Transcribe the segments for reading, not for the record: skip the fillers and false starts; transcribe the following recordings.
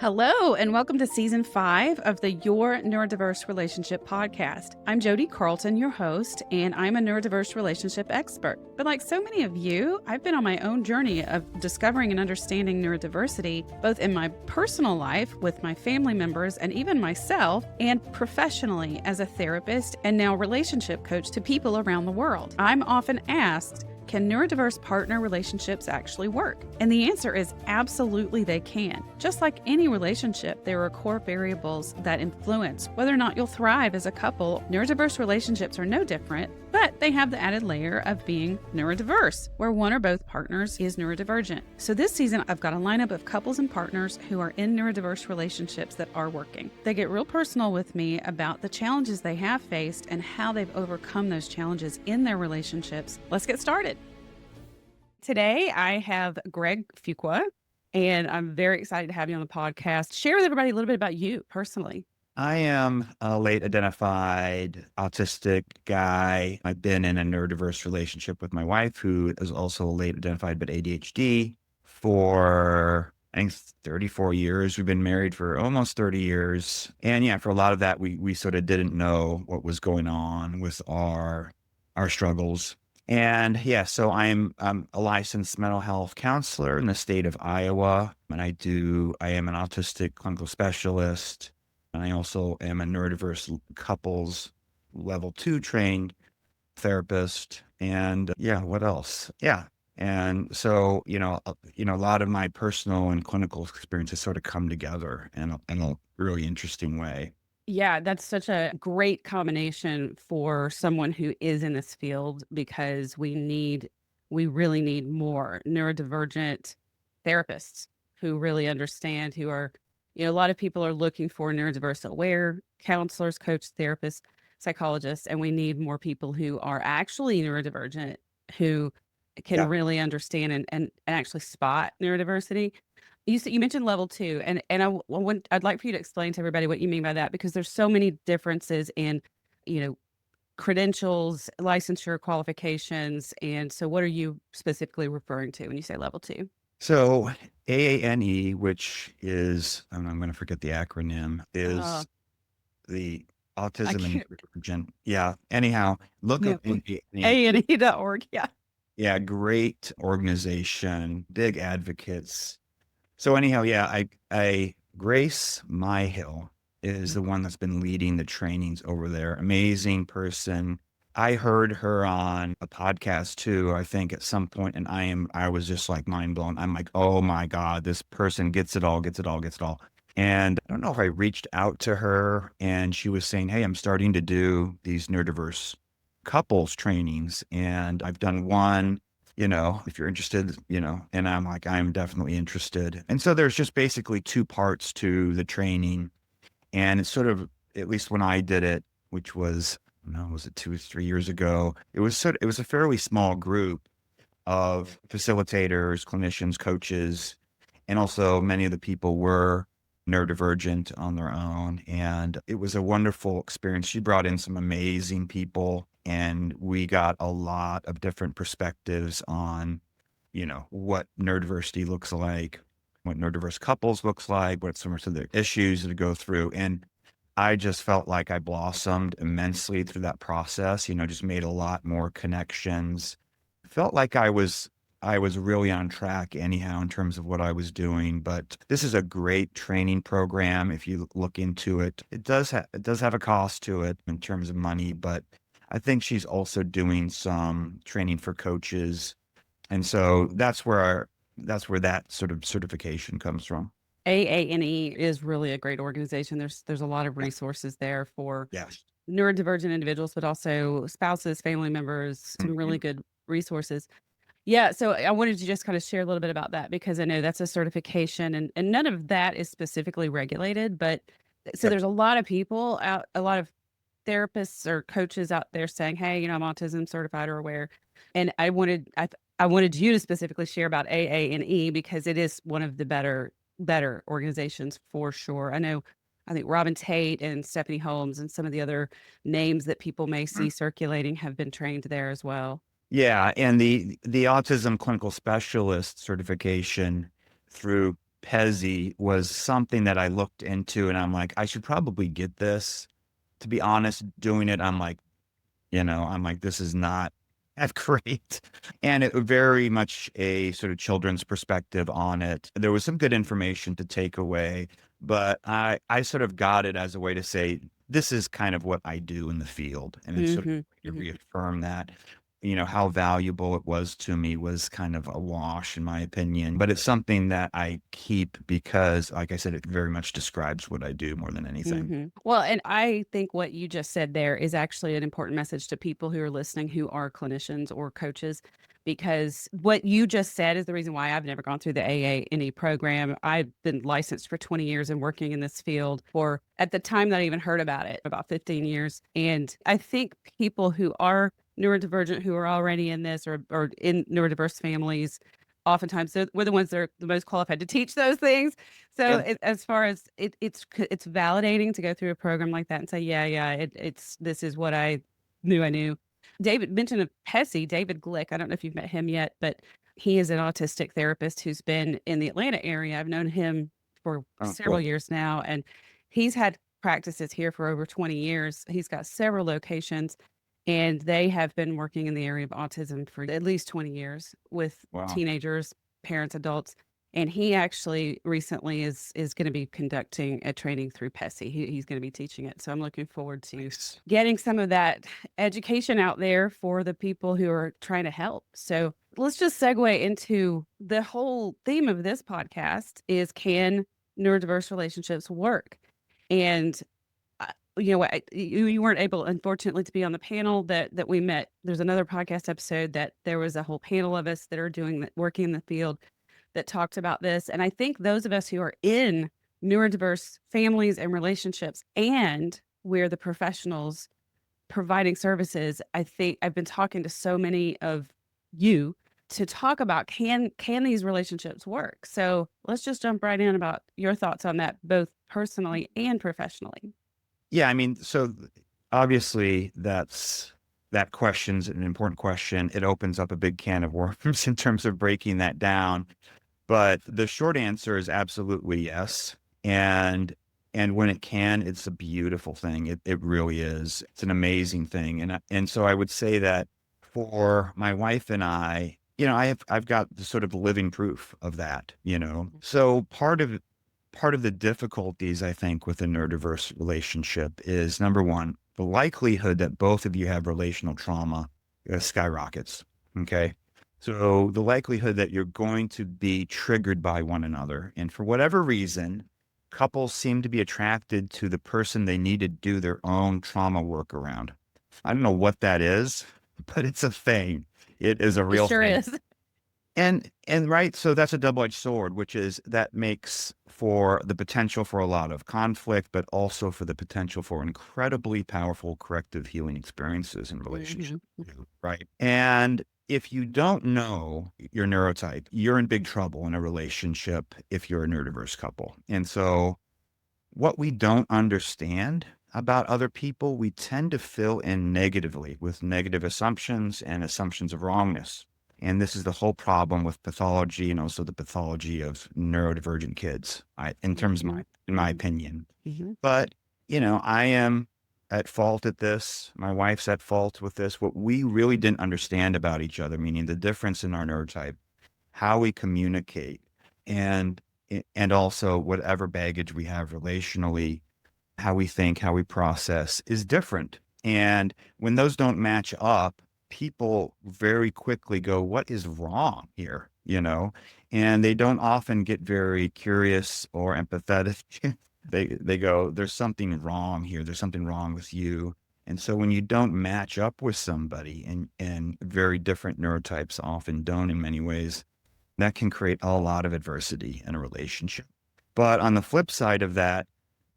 Hello, and welcome to Season 5 of the Your Neurodiverse Relationship podcast. I'm Jodi, Carlton, your host, and I'm a neurodiverse relationship expert. But like so many of you, I've been on my own journey of discovering and understanding neurodiversity, both in my personal life with my family members and even myself, and professionally as a therapist and now relationship coach to people around the world. I'm often asked, can neurodiverse partner relationships actually work? And the answer is absolutely they can. Just like any relationship, there are core variables that influence whether or not you'll thrive as a couple. Neurodiverse relationships are no different, but they have the added layer of being neurodiverse, where one or both partners is neurodivergent. So this season, I've got a lineup of couples and partners who are in neurodiverse relationships that are working. They get real personal with me about the challenges they have faced and how they've overcome those challenges in their relationships. Let's get started. Today, I have Greg Fuqua, and I'm very excited to have you on the podcast. Share with everybody a little bit about you personally. I am a late identified autistic guy. I've been in a neurodiverse relationship with my wife, who is also late identified but ADHD, for I think 34 years. We've been married for almost 30 years. And yeah, for a lot of that, we sort of didn't know what was going on with our struggles. And yeah, so I'm a licensed mental health counselor in the state of Iowa, and I am an autistic clinical specialist, and I also am a neurodiverse couples level 2 trained therapist. And yeah, what else? Yeah. And so, a lot of my personal and clinical experiences sort of come together in a really interesting way. Yeah, that's such a great combination for someone who is in this field because we really need more neurodivergent therapists who really understand, who are, a lot of people are looking for neurodiverse aware counselors, coaches, therapists, psychologists, and we need more people who are actually neurodivergent, who can Yeah. really understand and actually spot neurodiversity. You mentioned level 2, and I'd like for you to explain to everybody what you mean by that, because there's so many differences in, you know, credentials, licensure, qualifications, and so what are you specifically referring to when you say level 2? So AANE, which is, I'm going to forget the acronym, Uh, is the I Autism and can't. Neurodivergent. Yeah. Anyhow, look Yeah, up AANE. AANE.org. Yeah. Yeah, great organization, big advocates. So anyhow, yeah, I Grace Myhill is the one that's been leading the trainings over there. Amazing person. I heard her on a podcast too, I think at some point, and I was just like mind blown. I'm like, oh my God, this person gets it all, gets it all, gets it all. And I don't know if I reached out to her and she was saying, hey, I'm starting to do these neurodiverse couples trainings, and I've done one, if you're interested, and I'm like, I'm definitely interested. And so there's just basically 2 parts to the training. And it's sort of, at least when I did it, which was, I don't know, was it 2 or 3 years ago? It was a fairly small group of facilitators, clinicians, coaches, and also many of the people were neurodivergent on their own. And it was a wonderful experience. She brought in some amazing people, and we got a lot of different perspectives on, what neurodiversity looks like, what neurodiverse couples looks like, what some of the issues to go through. And I just felt like I blossomed immensely through that process, just made a lot more connections. Felt like I was really on track anyhow in terms of what I was doing. But this is a great training program. If you look into it, it does have a cost to it in terms of money, but I think she's also doing some training for coaches. And so that's where that sort of certification comes from. AANE is really a great organization. There's a lot of resources there for Yes. neurodivergent individuals, but also spouses, family members, some really Mhm. good resources. Yeah, so I wanted to just kind of share a little bit about that because I know that's a certification and none of that is specifically regulated, but so Yep. there's a lot of people out, a lot of therapists or coaches out there saying, "Hey, I'm autism certified or aware." And I wanted you to specifically share about AANE because it is one of the better organizations for sure. I think Robin Tate and Stephanie Holmes and some of the other names that people may see circulating have been trained there as well. Yeah, and the autism clinical specialist certification through PESI was something that I looked into, and I'm like, I should probably get this. To be honest, doing it, I'm like, this is not that great. And it very much a sort of children's perspective on it. There was some good information to take away, but I sort of got it as a way to say, this is kind of what I do in the field. And it's sort of to reaffirm that, how valuable it was to me was kind of a wash in my opinion. But it's something that I keep because, like I said, it very much describes what I do more than anything. Well, and I think what you just said there is actually an important message to people who are listening who are clinicians or coaches, because what you just said is the reason why I've never gone through the AANE program. I've been licensed for 20 years and working in this field for, at the time that I even heard about it, about 15 years. And I think people who are neurodivergent, who are already in this or in neurodiverse families, oftentimes we're the ones that are the most qualified to teach those things. So as far as it's validating to go through a program like that and say, this is what I knew. David mentioned of PESI, David Glick. I don't know if you've met him yet, but he is an autistic therapist who's been in the Atlanta area. I've known him for several years now, and he's had practices here for over 20 years. He's got several locations, and they have been working in the area of autism for at least 20 years with teenagers, parents, adults. And he actually recently is going to be conducting a training through PESI. He's going to be teaching it. So I'm looking forward to getting some of that education out there for the people who are trying to help. So let's just segue into the whole theme of this podcast is, can neurodiverse relationships work? And you weren't able, unfortunately, to be on the panel that we met. There's another podcast episode that there was a whole panel of us that are working in the field that talked about this. And I think those of us who are in neurodiverse families and relationships, and we're the professionals providing services, I think I've been talking to so many of you to talk about, can these relationships work? So let's just jump right in about your thoughts on that, both personally and professionally. Yeah, I mean, so obviously that question's an important question. It opens up a big can of worms in terms of breaking that down. But the short answer is absolutely yes. And when it can, it's a beautiful thing. It really is. It's an amazing thing. And so I would say that for my wife and I, I've got the sort of living proof of that, So part of the difficulties, I think, with a neurodiverse relationship is, number one, the likelihood that both of you have relational trauma skyrockets. Okay. So the likelihood that you're going to be triggered by one another. And for whatever reason, couples seem to be attracted to the person they need to do their own trauma work around. I don't know what that is, but it's a thing. It is a real thing. It sure is. And right, so that's a double-edged sword, which is that makes for the potential for a lot of conflict, but also for the potential for incredibly powerful corrective healing experiences in relationships, right? And if you don't know your neurotype, you're in big trouble in a relationship if you're a neurodiverse couple. And so what we don't understand about other people, we tend to fill in negatively with negative assumptions and assumptions of wrongness. And this is the whole problem with pathology and also the pathology of neurodivergent kids, in terms of in my opinion. But, I am at fault at this. My wife's at fault with this. What we really didn't understand about each other, meaning the difference in our neurotype, how we communicate, and also whatever baggage we have relationally, how we think, how we process is different. And when those don't match up, people very quickly go, what is wrong here? And they don't often get very curious or empathetic. They go, there's something wrong here. There's something wrong with you. And so when you don't match up with somebody, and very different neurotypes often don't in many ways, that can create a lot of adversity in a relationship. But on the flip side of that,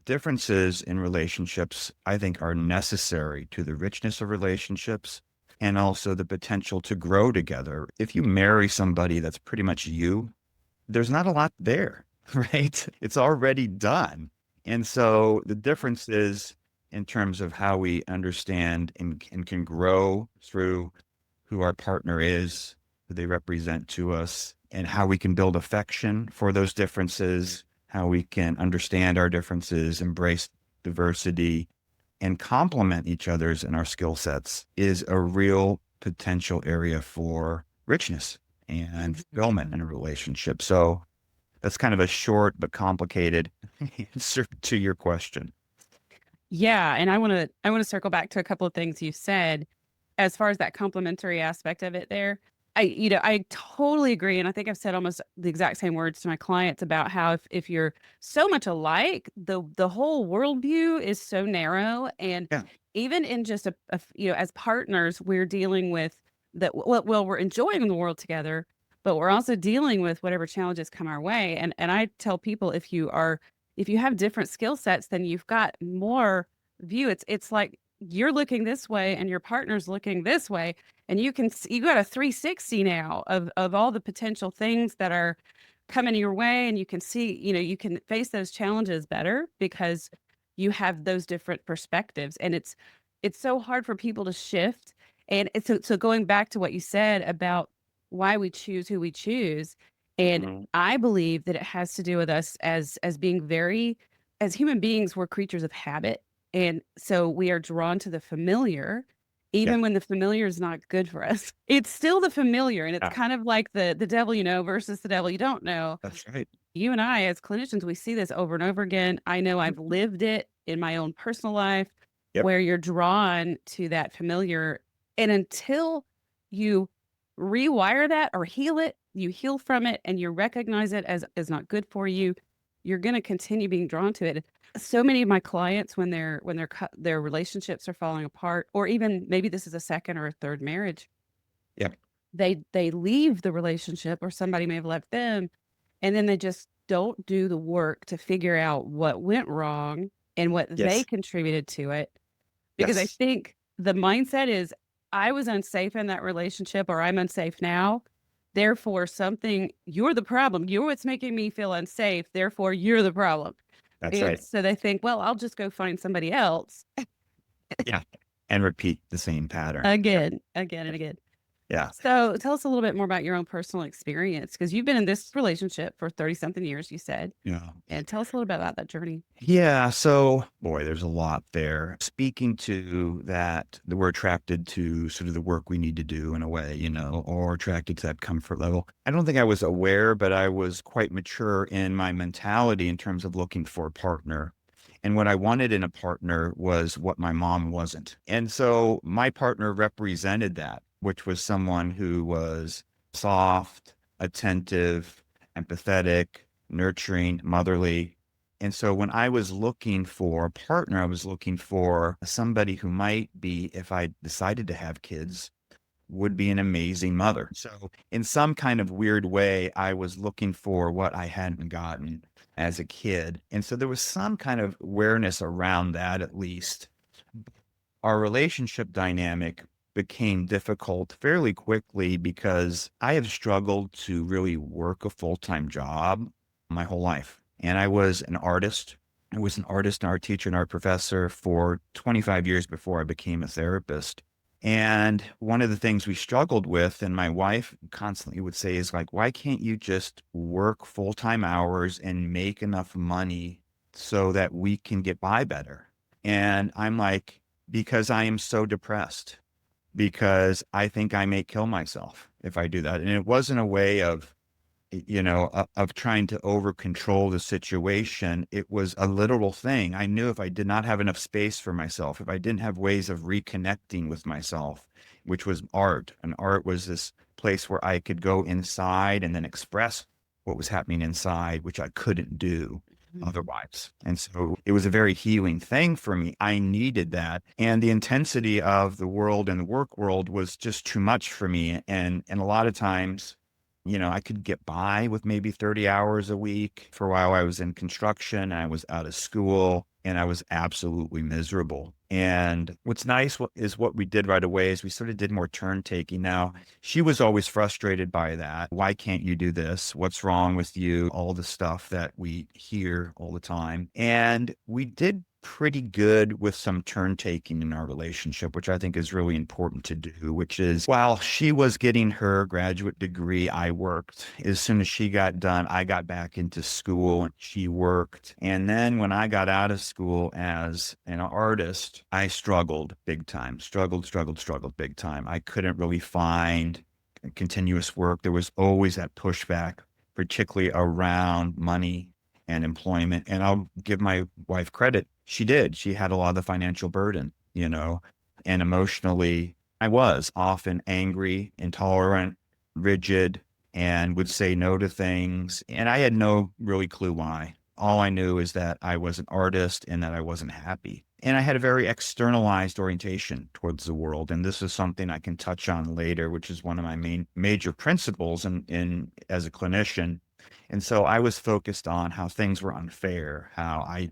differences in relationships, I think, are necessary to the richness of relationships and also the potential to grow together. If you marry somebody that's pretty much you, there's not a lot there, right? It's already done. And so the difference is in terms of how we understand and can grow through who our partner is, who they represent to us, and how we can build affection for those differences, how we can understand our differences, embrace diversity, and complement each other's and our skill sets is a real potential area for richness and fulfillment in a relationship. So that's kind of a short but complicated answer to your question. Yeah, and I want to circle back to a couple of things you said as far as that complementary aspect of it there. I totally agree. And I think I've said almost the exact same words to my clients about how if you're so much alike, the whole worldview is so narrow. And Yeah. even in just as partners, we're dealing with that. Well, we're enjoying the world together, but we're also dealing with whatever challenges come our way. And I tell people if you have different skill sets, then you've got more view. It's like you're looking this way and your partner's looking this way, and you got a 360 now of all the potential things that are coming your way, and you can see, you can face those challenges better because you have those different perspectives. And it's so hard for people to shift. And so going back to what you said about why we choose who we choose, and Mhm. I believe that it has to do with us as being as human beings, we're creatures of habit. And so we are drawn to the familiar, Yeah. even when the familiar is not good for us. It's still the familiar. And it's Yeah. kind of like the devil you know versus the devil you don't know. That's right. You and I, as clinicians, we see this over and over again. I know I've lived it in my own personal life Yep. where you're drawn to that familiar. And until you rewire that or heal it, you heal from it and you recognize it as not good for you, you're going to continue being drawn to it. So many of my clients, when their relationships are falling apart, or even maybe this is a second or a third marriage, Yep. they leave the relationship, or somebody may have left them, and then they just don't do the work to figure out what went wrong and what they Yes. contributed to it. Because I Yes. think the mindset is, I was unsafe in that relationship, or I'm unsafe now. Therefore, you're the problem. You're what's making me feel unsafe. Therefore, you're the problem. That's And right. so they think, well, I'll just go find somebody else Yeah. And repeat the same pattern. again, again, and again. Yeah. So tell us a little bit more about your own personal experience, because you've been in this relationship for 30 something years, you said. Yeah. And tell us a little bit about that journey. Yeah. So, boy, there's a lot there. Speaking to that we're attracted to sort of the work we need to do in a way, or attracted to that comfort level. I don't think I was aware, but I was quite mature in my mentality in terms of looking for a partner. And what I wanted in a partner was what my mom wasn't. And so my partner represented that, which was someone who was soft, attentive, empathetic, nurturing, motherly. And so when I was looking for a partner, I was looking for somebody who might be, if I decided to have kids, would be an amazing mother. So in some kind of weird way, I was looking for what I hadn't gotten as a kid. And so there was some kind of awareness around that, at least. Our relationship dynamic became difficult fairly quickly because I have struggled to really work a full-time job my whole life. And I was an artist. I was an artist, an art teacher, and art professor for 25 years before I became a therapist. And one of the things we struggled with, and my wife constantly would say, is like, why can't you just work full-time hours and make enough money so that we can get by better? And I'm like, because I am so depressed, because I think I may kill myself if I do that. And it wasn't a way of trying to over control the situation. It was a literal thing. I knew if I did not have enough space for myself, if I didn't have ways of reconnecting with myself, which was art, and art was this place where I could go inside and then express what was happening inside, which I couldn't do otherwise. And so it was a very healing thing for me. I needed that. And the intensity of the world and the work world was just too much for me. And a lot of times, I could get by with maybe 30 hours a week. For a while, I was in construction, I was out of school, and I was absolutely miserable. And what's nice is what we did right away is we sort of did more turn taking. Now, she was always frustrated by that. Why can't you do this? What's wrong with you? All the stuff that we hear all the time. And we did pretty good with some turn taking in our relationship, which I think is really important to do, which is while she was getting her graduate degree, I worked. As soon as she got done, I got back into school and she worked. And then when I got out of school as an artist, I struggled big time, struggled big time. I couldn't really find continuous work. There was always that pushback, particularly around money and employment. And I'll give my wife credit. She did. She had a lot of the financial burden, and emotionally, I was often angry, intolerant, rigid, and would say no to things. And I had no really clue why. All I knew is that I was an artist and that I wasn't happy. And I had a very externalized orientation towards the world. And this is something I can touch on later, which is one of my major principles in as a clinician. And so I was focused on how things were unfair, how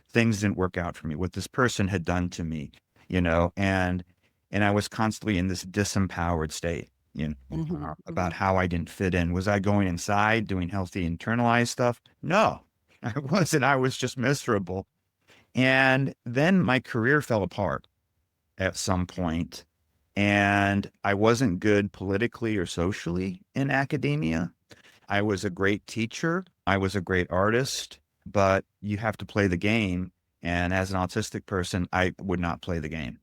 things didn't work out for me, what this person had done to me, and I was constantly in this disempowered state, about how I didn't fit in. Was I going inside doing healthy internalized stuff? No, I wasn't. I was just miserable. And then my career fell apart at some point, and I wasn't good politically or socially in academia. I was a great teacher. I was a great artist, but you have to play the game. And as an autistic person, I would not play the game,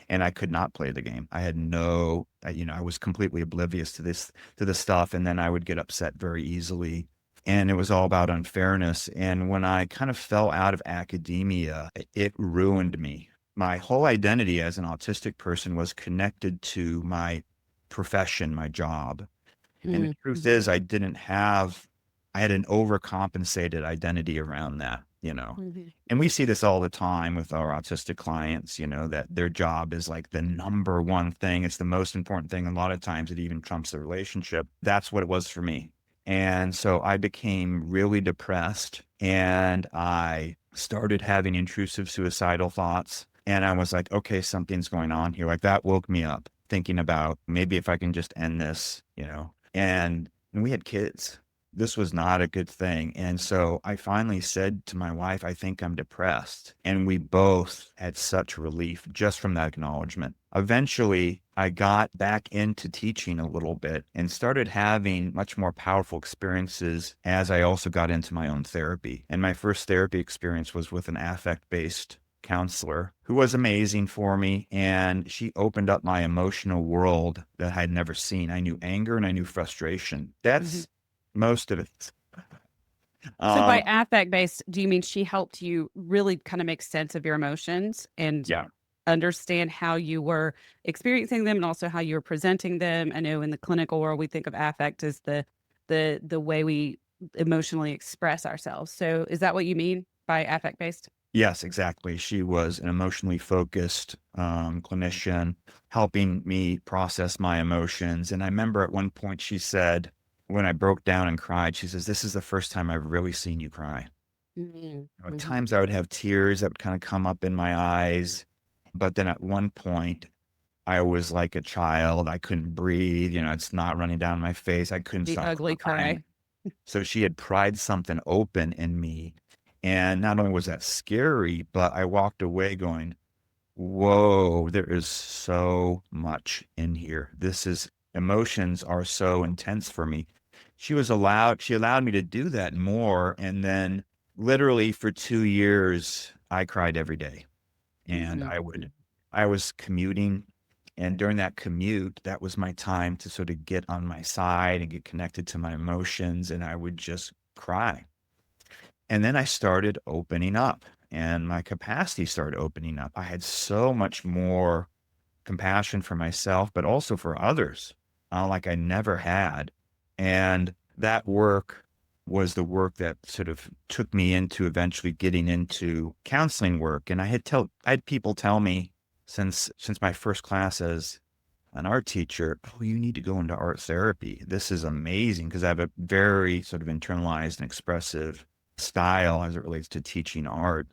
and I could not play the game. I had I was completely oblivious to this stuff. And then I would get upset very easily. And it was all about unfairness. And when I kind of fell out of academia, it ruined me. My whole identity as an autistic person was connected to my profession, my job. And the truth is, I had an overcompensated identity around that, And we see this all the time with our autistic clients, that their job is like the number one thing. It's the most important thing. A lot of times it even trumps the relationship. That's what it was for me. And so I became really depressed, and I started having intrusive suicidal thoughts. And I was like, okay, something's going on here. Like that woke me up thinking about maybe if I can just end this, And we had kids. This was not a good thing. And so I finally said to my wife, I think I'm depressed. And we both had such relief just from that acknowledgement. Eventually, I got back into teaching a little bit and started having much more powerful experiences as I also got into my own therapy. And my first therapy experience was with an affect-based counselor who was amazing for me. And she opened up my emotional world that I'd never seen. I knew anger and I knew frustration. That's most of it. So by affect-based, do you mean she helped you really kind of make sense of your emotions and understand how you were experiencing them and also how you were presenting them? I know in the clinical world, we think of affect as the way we emotionally express ourselves. So is that what you mean by affect-based? Yes, exactly. She was an emotionally focused clinician, helping me process my emotions. And I remember at one point she said, when I broke down and cried, she says, "This is the first time I've really seen you cry." At times I would have tears that would kind of come up in my eyes. But then at one point, I was like a child. I couldn't breathe. It's not running down my face. I couldn't The stop ugly crying. cry. So she had pried something open in me. And not only was that scary, but I walked away going, whoa, there is so much in here. Emotions are so intense for me. She allowed me to do that more. And then literally for 2 years, I cried every day. And I was commuting. And during that commute, that was my time to sort of get on my side and get connected to my emotions. And I would just cry. And then I started opening up and my capacity started opening up. I had so much more compassion for myself, but also for others, like I never had. And that work was the work that sort of took me into eventually getting into counseling work. And I had people tell me since my first class as an art teacher, "Oh, you need to go into art therapy. This is amazing," because I have a very sort of internalized and expressive style as it relates to teaching art.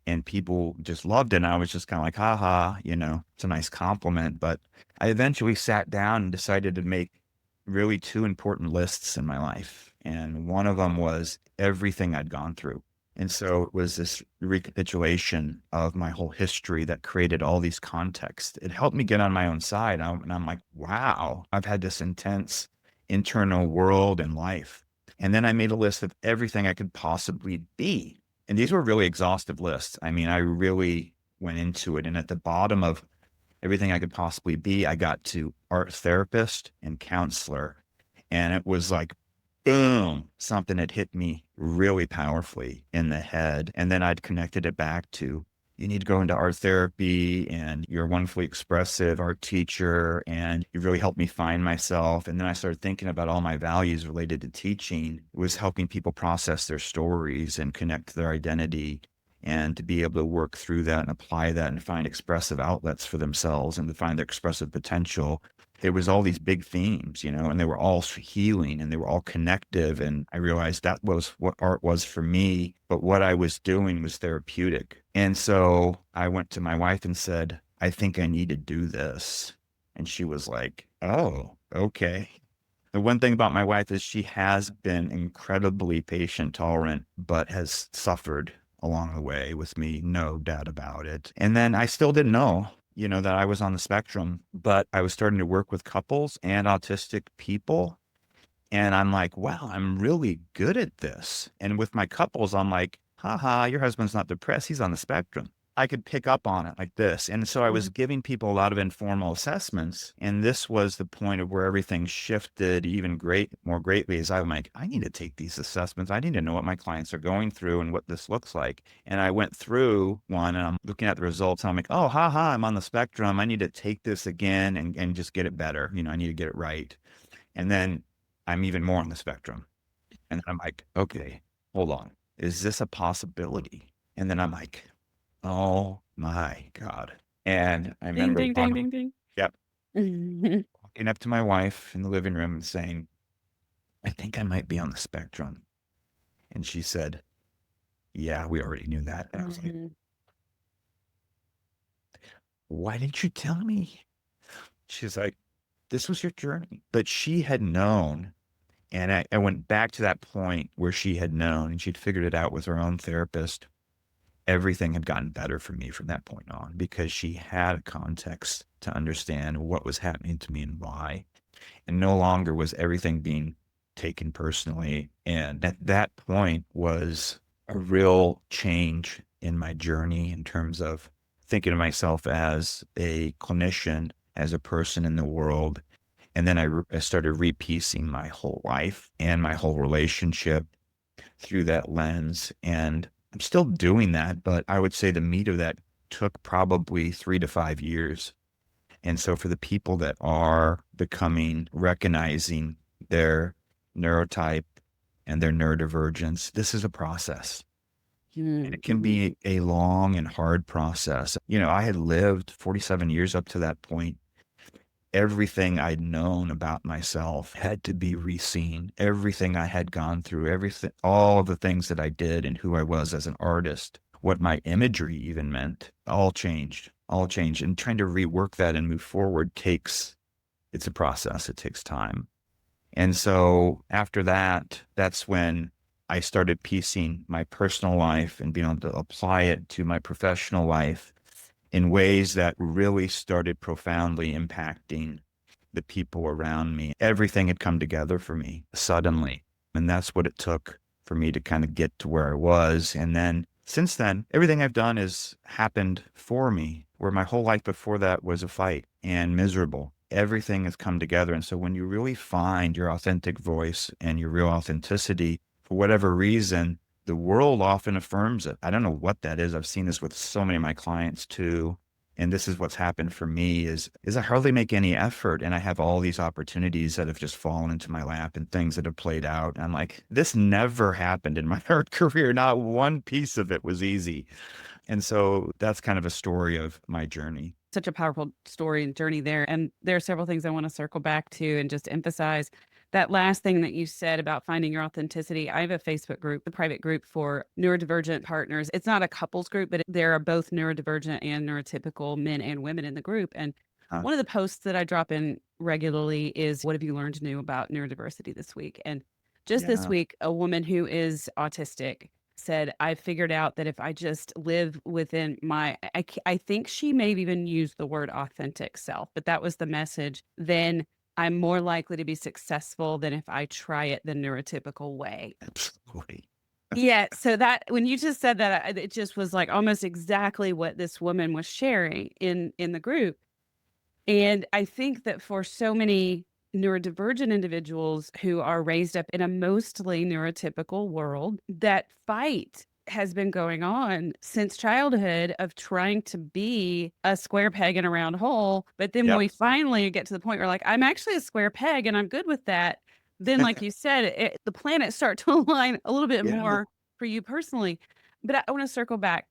And people just loved it. And I was just kind of like, haha, it's a nice compliment. But I eventually sat down and decided to make really 2 important lists in my life. And one of them was everything I'd gone through. And so it was this recapitulation of my whole history that created all these contexts. It helped me get on my own side. And I'm like, wow, I've had this intense internal world and life. And then I made a list of everything I could possibly be. And these were really exhaustive lists. I mean, I really went into it. And at the bottom of everything I could possibly be, I got to art therapist and counselor. And it was like, boom, something had hit me really powerfully in the head. And then I'd connected it back to, you need to go into art therapy and you're a wonderfully expressive art teacher and you really helped me find myself. And then I started thinking about all my values related to teaching. It was helping people process their stories and connect to their identity and to be able to work through that and apply that and find expressive outlets for themselves and to find their expressive potential. There was all these big themes, and they were all healing and they were all connective. And I realized that was what art was for me, but what I was doing was therapeutic. And so I went to my wife and said, I think I need to do this. And she was like, oh, okay. The one thing about my wife is she has been incredibly patient, tolerant, but has suffered along the way with me, no doubt about it. And then I still didn't know, that I was on the spectrum, but I was starting to work with couples and autistic people. And I'm like, wow, I'm really good at this. And with my couples, I'm like, haha, your husband's not depressed. He's on the spectrum. I could pick up on it like this. And so I was giving people a lot of informal assessments. And this was the point of where everything shifted even more greatly as I'm like, I need to take these assessments. I need to know what my clients are going through and what this looks like. And I went through one and I'm looking at the results. And I'm like, oh, haha, I'm on the spectrum. I need to take this again and just get it better. I need to get it right. And then I'm even more on the spectrum. And then I'm like, okay, hold on. Is this a possibility? And then I'm like, oh my God. And I Ding, remember ding, ding, ding, ding. Yep, walking up to my wife in the living room and saying, I think I might be on the spectrum. And she said, yeah, we already knew that. And I was like, why didn't you tell me? She's like, this was your journey. But she had known. And I went back to that point where she had known and she'd figured it out with her own therapist. Everything had gotten better for me from that point on because she had a context to understand what was happening to me and why. And no longer was everything being taken personally. And at that point was a real change in my journey in terms of thinking of myself as a clinician, as a person in the world. And then I started repiecing my whole life and my whole relationship through that lens. And I'm still doing that, but I would say the meat of that took probably 3 to 5 years. And so for the people that are recognizing their neurotype and their neurodivergence, this is a process. And it can be a long and hard process. I had lived 47 years up to that point. Everything I'd known about myself had to be reseen. Everything I had gone through, all of the things that I did and who I was as an artist, what my imagery even meant, all changed. And trying to rework that and move forward it's a process. It takes time. And so after that, that's when I started piecing my personal life and being able to apply it to my professional life in ways that really started profoundly impacting the people around me. Everything had come together for me suddenly. And that's what it took for me to kind of get to where I was. And then since then, everything I've done has happened for me, where my whole life before that was a fight and miserable. Everything has come together. And so when you really find your authentic voice and your real authenticity, for whatever reason, the world often affirms it. I don't know what that is. I've seen this with so many of my clients too. And this is what's happened for me is I hardly make any effort. And I have all these opportunities that have just fallen into my lap and things that have played out. And I'm like, this never happened in my art career. Not one piece of it was easy. And so that's kind of a story of my journey. Such a powerful story and journey there. And there are several things I want to circle back to and just emphasize. That last thing that you said about finding your authenticity, I have a Facebook group, a private group for neurodivergent partners. It's not a couples group, but there are both neurodivergent and neurotypical men and women in the group. And one of the posts that I drop in regularly is, what have you learned new about neurodiversity this week? And just this week, a woman who is autistic said, I figured out that if I just live within I think she may have even used the word authentic self, but that was the message. Then I'm more likely to be successful than if I try it the neurotypical way. Absolutely. Yeah, so that when you just said that, it just was like almost exactly what this woman was sharing in the group. And I think that for so many neurodivergent individuals who are raised up in a mostly neurotypical world, that fight has been going on since childhood of trying to be a square peg in a round hole. But then when Yep. we finally get to the point where like, I'm actually a square peg and I'm good with that, then like you said, the planets start to align a little bit Yeah. more for you personally. But I want to circle back.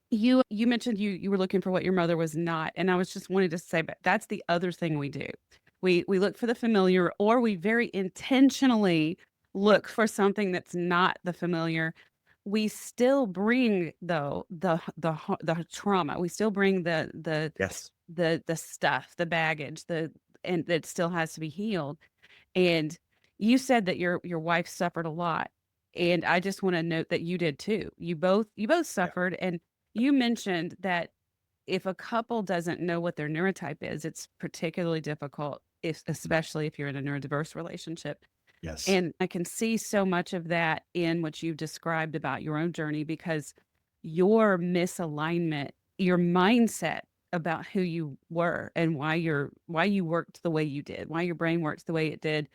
You mentioned you were looking for what your mother was not, and I was just wanting to say, but that's the other thing we do. We look for the familiar, or we very intentionally look for something that's not the familiar. We still bring though the trauma. We still bring Yes. the stuff, the baggage, and that still has to be healed. And you said that your wife suffered a lot. And I just want to note that you did too. You both Yeah. suffered. And you mentioned that if a couple doesn't know what their neurotype is, it's particularly difficult, especially if you're in a neurodiverse relationship. Yes. And I can see so much of that in what you've described about your own journey because your misalignment, your mindset about who you were and why you worked the way you did, why your brain works the way it did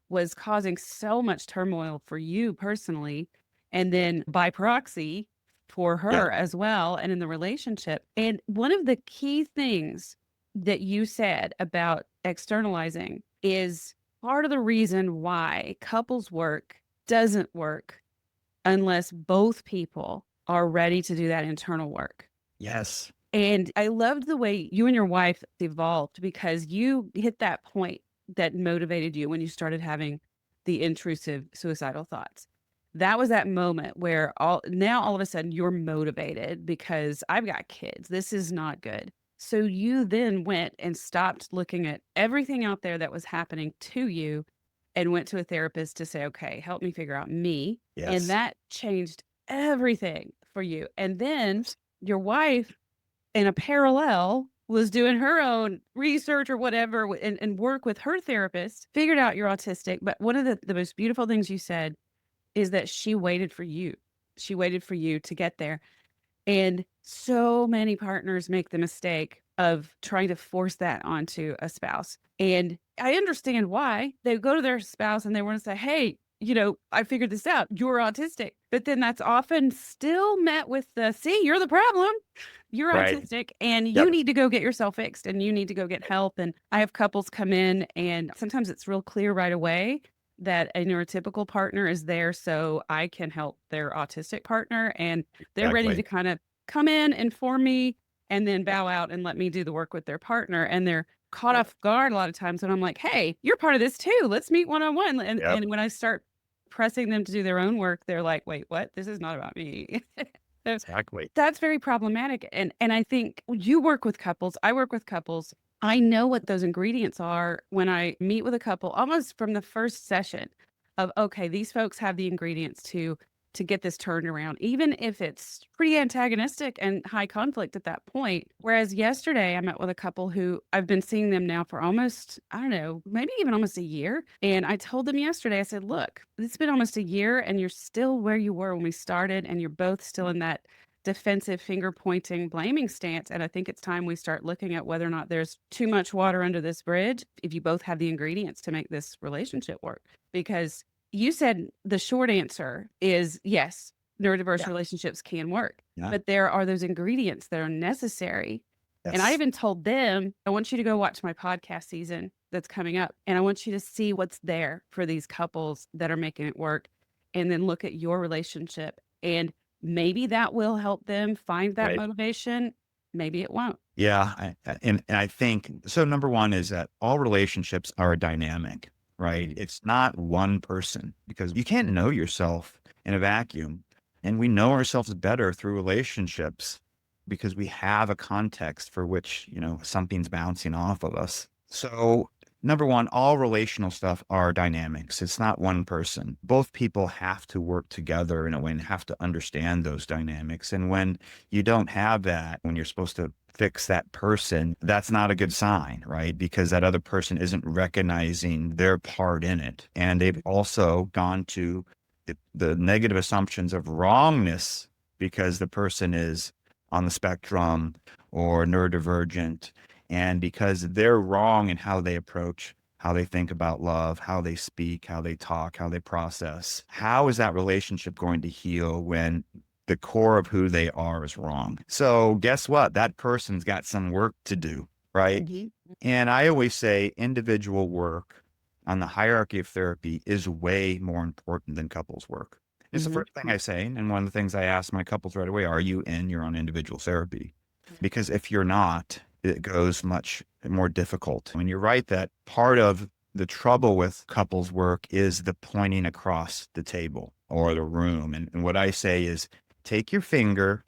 was causing so much turmoil for you personally and then by proxy for Yeah. her as well and in the relationship. And one of the key things that you said about externalizing is part of the reason why couples work doesn't work unless both people are ready to do that internal work. Yes. And I loved the way you and your wife evolved because you hit that point that motivated you when you started having the intrusive suicidal thoughts. That was that moment where all of a sudden you're motivated because I've got kids. This is not good. So you then went and stopped looking at everything out there that was happening to you and went to a therapist to say, okay, help me figure out me. And Yes. that changed everything for you. And then your wife in a parallel was doing her own research or whatever and work with her therapist, figured out you're autistic. But one of the most beautiful things you said is that she waited for you. She waited for you to get there. And so many partners make the mistake of trying to force that onto a spouse. And I understand why. They go to their spouse and they want to say, hey, I figured this out. You're autistic. But then that's often still met with see, you're the problem. You're Right. autistic and you Yep. need to go get yourself fixed and you need to go get help. And I have couples come in and sometimes it's real clear right away that a neurotypical partner is there so I can help their autistic partner. And they're ready to Exactly. kind of come in, inform me, and then bow out and let me do the work with their partner. And they're caught off guard a lot of times when I'm like, hey, you're part of this too. Let's meet one-on-one. And, Yep. and when I start pressing them to do their own work, they're like, wait, what? This is not about me. So Exactly. that's very problematic. And I think you work with couples, I work with couples. I know what those ingredients are when I meet with a couple almost from the first session of, okay, these folks have the ingredients to get this turned around, even if it's pretty antagonistic and high conflict at that point. Whereas yesterday I met with a couple who I've been seeing them now for almost, I don't know, maybe even almost a year. And I told them yesterday, I said, look, it's been almost a year and you're still where you were when we started and you're both still in that defensive finger pointing blaming stance. And I think it's time we start looking at whether or not there's too much water under this bridge if you both have the ingredients to make this relationship work. Because you said the short answer is yes, neurodiverse Yeah. relationships can work, Yeah. but there are those ingredients that are necessary. And I Yes. even told them, I want you to go watch my podcast season that's coming up. And I want you to see what's there for these couples that are making it work. And then look at your relationship. And maybe that will help them find that Right. motivation. Maybe it won't. Yeah. And I think so. Number one is that all relationships are dynamic, right? It's not one person because you can't know yourself in a vacuum. And we know ourselves better through relationships because we have a context for which, something's bouncing off of us. So number one, all relational stuff are dynamics. It's not one person. Both people have to work together in a way and have to understand those dynamics. And when you don't have that, when you're supposed to fix that person, that's not a good sign, right? Because that other person isn't recognizing their part in it. And they've also gone to the negative assumptions of wrongness because the person is on the spectrum or neurodivergent. And because they're wrong in how they approach, how they think about love, how they speak, how they talk, how they process, how is that relationship going to heal when the core of who they are is wrong? So guess what? That person's got some work to do, right? Mm-hmm. And I always say individual work on the hierarchy of therapy is way more important than couples work. It's the first thing I say. And one of the things I ask my couples right away, are you in your own individual therapy? Because if you're not, it goes much more difficult. When you're right that part of the trouble with couples work is the pointing across the table or the room. And what I say is take your finger,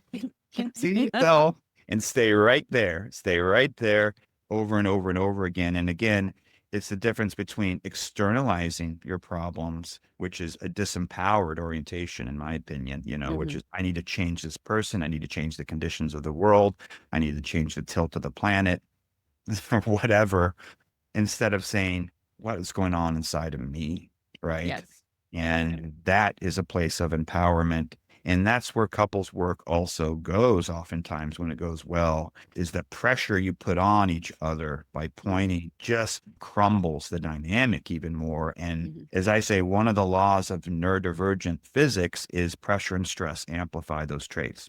see yourself, and stay right there over and over and over again. And again, it's the difference between externalizing your problems, which is a disempowered orientation, in my opinion, which is I need to change this person. I need to change the conditions of the world. I need to change the tilt of the planet or whatever, instead of saying what is going on inside of me, right? Yes. And that is a place of empowerment. And that's where couples work also goes oftentimes when it goes well, is the pressure you put on each other by pointing just crumbles the dynamic even more. And as I say, one of the laws of neurodivergent physics is pressure and stress amplify those traits.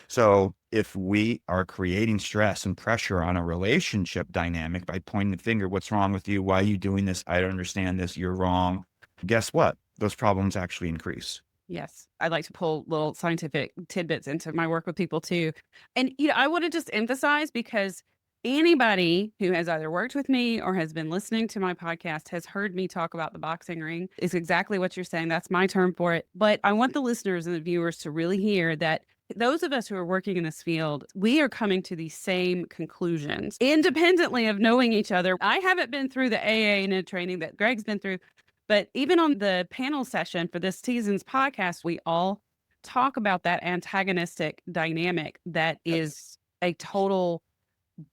So if we are creating stress and pressure on a relationship dynamic by pointing the finger, what's wrong with you? Why are you doing this? I don't understand this. You're wrong. Guess what? Those problems actually increase. Yes. I like to pull little scientific tidbits into my work with people too. And, I want to just emphasize, because anybody who has either worked with me or has been listening to my podcast has heard me talk about the boxing ring. It's exactly what you're saying. That's my term for it. But I want the listeners and the viewers to really hear that those of us who are working in this field, we are coming to these same conclusions independently of knowing each other. I haven't been through the AANE training that Greg's been through. But even on the panel session for this season's podcast, we all talk about that antagonistic dynamic that is a total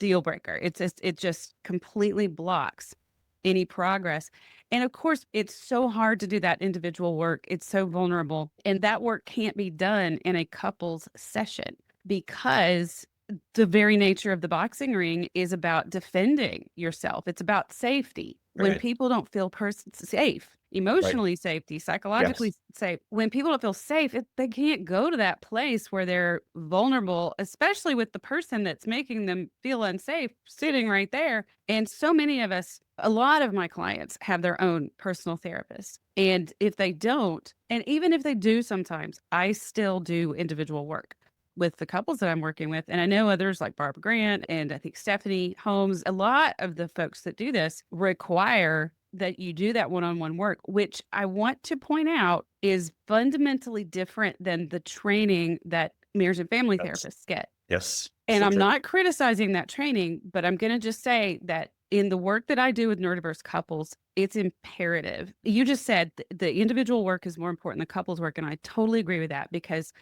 deal breaker. It just completely blocks any progress. And of course, it's so hard to do that individual work. It's so vulnerable. And that work can't be done in a couples session because the very nature of the boxing ring is about defending yourself. It's about safety. When people don't feel safe, emotionally safety, psychologically safe, when people don't feel safe, they can't go to that place where they're vulnerable, especially with the person that's making them feel unsafe sitting right there. And so many of us, a lot of my clients have their own personal therapist. And if they don't, and even if they do sometimes, I still do individual work with the couples that I'm working with. And I know others like Barbara Grant and I think Stephanie Holmes. A lot of the folks that do this require that you do that one-on-one work, which I want to point out is fundamentally different than the training that marriage and family therapists get. Yes. And I'm not criticizing that training, but I'm going to just say that in the work that I do with neurodiverse couples, it's imperative. You just said the individual work is more important than couples work. And I totally agree with that, because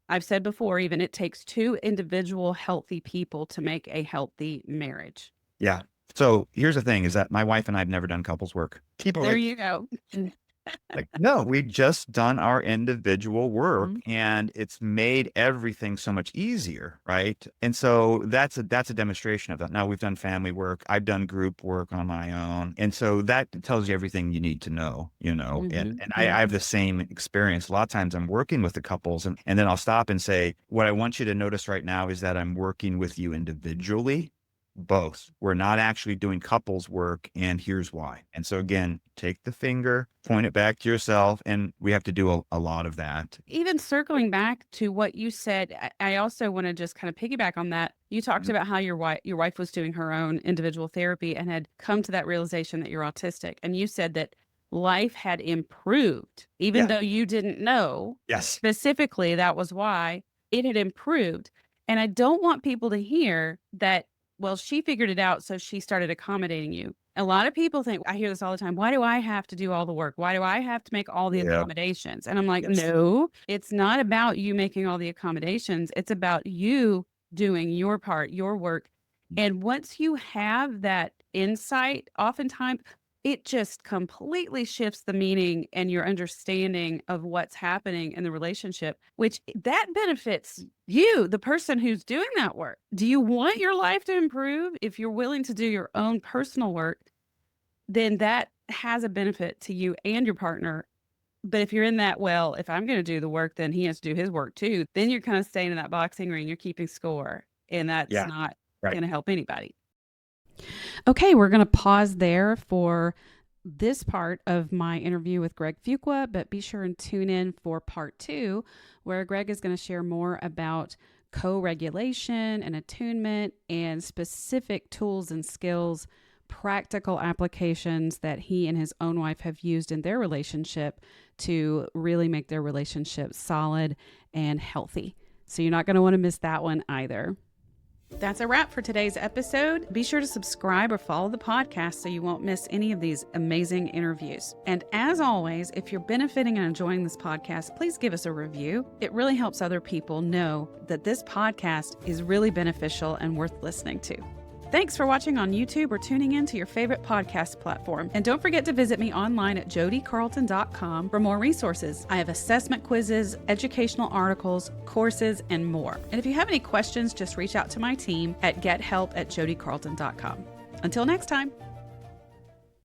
I've said before, even it takes two individual healthy people to make a healthy marriage. Yeah. So here's the thing is that my wife and I have never done couples work. People There you go. no, we just done our individual work and it's made everything so much easier. Right. And so that's a demonstration of that. Now we've done family work. I've done group work on my own. And so that tells you everything you need to know, and I have the same experience. A lot of times I'm working with the couples and then I'll stop and say, what I want you to notice right now is that I'm working with you individually. Both. We're not actually doing couples work, and here's why. And so again, take the finger, point it back to yourself, and we have to do a lot of that. Even circling back to what you said, I also want to just kind of piggyback on that. You talked about how your wife was doing her own individual therapy and had come to that realization that you're autistic. And you said that life had improved, even though you didn't know specifically that was why it had improved. And I don't want people to hear that, well, she figured it out, so she started accommodating you. A lot of people think, I hear this all the time, why do I have to do all the work? Why do I have to make all the Yeah. accommodations? And I'm like, Yes. no, it's not about you making all the accommodations. It's about you doing your part, your work. And once you have that insight, oftentimes it just completely shifts the meaning and your understanding of what's happening in the relationship, which that benefits you, the person who's doing that work. Do you want your life to improve? If you're willing to do your own personal work, then that has a benefit to you and your partner. But if you're in that, well, if I'm going to do the work, then he has to do his work too. Then you're kind of staying in that boxing ring, you're keeping score, and that's Yeah. not Right. going to help anybody. Okay, we're going to pause there for this part of my interview with Greg Fuqua, but be sure and tune in for part 2, where Greg is going to share more about co-regulation and attunement and specific tools and skills, practical applications that he and his own wife have used in their relationship to really make their relationship solid and healthy. So you're not going to want to miss that one either. That's a wrap for today's episode. Be sure to subscribe or follow the podcast so you won't miss any of these amazing interviews. And as always, if you're benefiting and enjoying this podcast, please give us a review. It really helps other people know that this podcast is really beneficial and worth listening to. Thanks for watching on YouTube or tuning in to your favorite podcast platform. And don't forget to visit me online at jodicarlton.com for more resources. I have assessment quizzes, educational articles, courses, and more. And if you have any questions, just reach out to my team at gethelp@jodicarlton.com. Until next time.